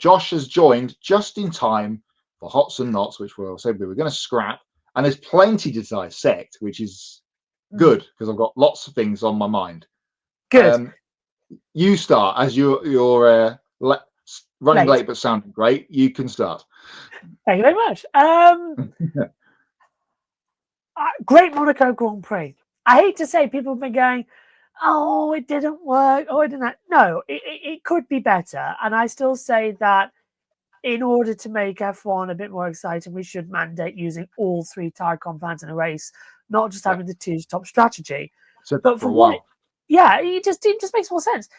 Josh has joined just in time for Hots and Knots, which we said we were going to scrap. And there's plenty to dissect, which is good because I've got lots of things on my mind. Good. You start as you're running late but sounding great. You can start. Thank you very much. Great Monaco Grand Prix. I hate to say people have been going, oh, it didn't work. Oh, it didn't. No, it could be better. And I still say that in order to make F1 a bit more exciting, we should mandate using all 3 tyre compounds in a race, not just having the 2-stop strategy. But for a while. It just makes more sense.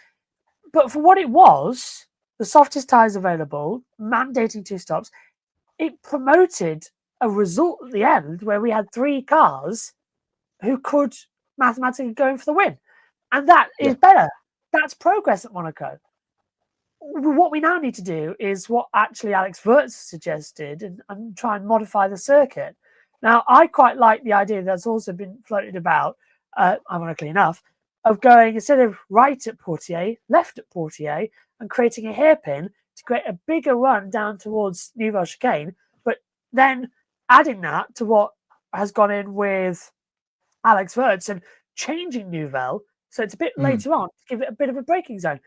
But for what it was, the softest tyres available, mandating 2 stops, it promoted a result at the end where we had 3 cars who could mathematically go in for the win. And that is better. That's progress at Monaco. What we now need to do is what actually Alex Burch suggested and try and modify the circuit. Now, I quite like the idea that's also been floated about, ironically enough, of going instead of right at Portier, left at Portier, and creating a hairpin to create a bigger run down towards Nouvelle Chicane, but then adding that to what has gone in with Alex Burch and changing Nouvelle so it's a bit later on to give it a bit of a braking zone.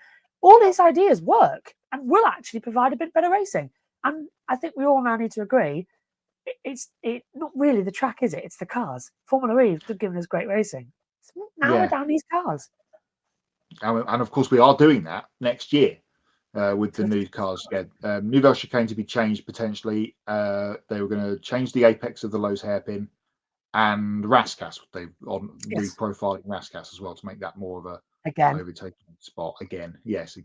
All his ideas work and will actually provide a bit better racing. And I think we all now need to agree it's not really the track, is it? It's the cars. Formula E have given us great racing. So now we're down these cars. And of course, we are doing that next year with the new cars. Nouvelle Chicane to be changed potentially. They were going to change the apex of the Lowe's hairpin and Rascasse. They on reprofiling Rascasse as well to make that more of a overtaking spot again. Yes,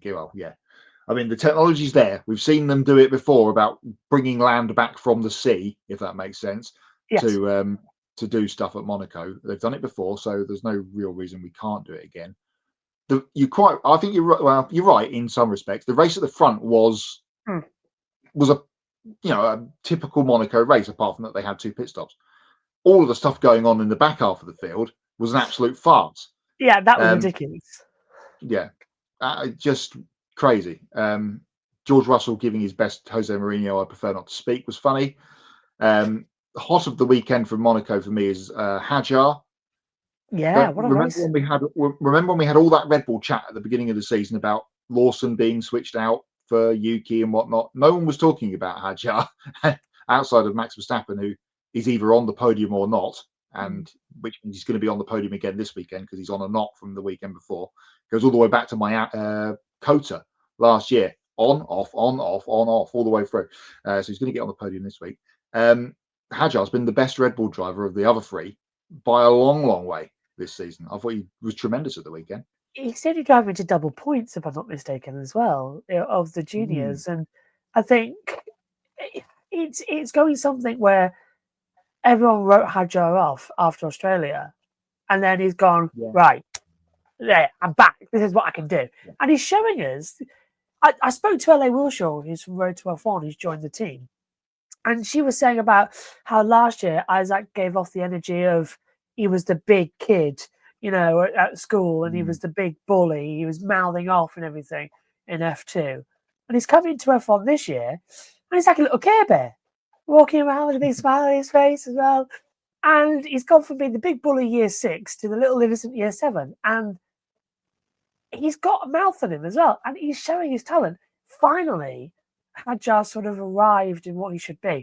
I mean, the technology's there. We've seen them do it before about bringing land back from the sea, if that makes sense, to do stuff at Monaco. They've done it before, so there's no real reason we can't do it again. I think you're right. Well, you're right in some respects. The race at the front was a typical Monaco race, apart from that they had 2 pit stops. All of the stuff going on in the back half of the field was an absolute farce. Yeah, that was ridiculous. Yeah, just crazy. George Russell giving his best Jose Mourinho, I prefer not to speak, was funny. Hot of the weekend from Monaco for me is Hadjar. Yeah, what a remember race. When we had all that Red Bull chat at the beginning of the season about Lawson being switched out for Yuki and whatnot? No one was talking about Hadjar outside of Max Verstappen, who is either on the podium or not, and which means he's going to be on the podium again this weekend because he's on a knot from the weekend before. Goes all the way back to my Cota last year. On, off, all the way through. So he's going to get on the podium this week. Hadjar's been the best Red Bull driver of the other 3 by a long, long way this season. I thought he was tremendous at the weekend. He said he drove into double points, if I'm not mistaken, as well, of the juniors. And I think it's going something where everyone wrote Hadjar off after Australia, and then he's gone, right, there, I'm back. This is what I can do. Yeah. And he's showing us. I spoke to LA Wilshaw, who's from Road to F1, who's joined the team. And she was saying about how last year Isaac gave off the energy of he was the big kid, at school, and he was the big bully. He was mouthing off and everything in F2. And he's coming to F1 this year, and he's like a little Care Bear, walking around with a big smile on his face as well. And he's gone from being the big bully year 6 to the little innocent year 7. And he's got a mouth on him as well. And he's showing his talent. Finally, Hadjar sort of arrived in what he should be.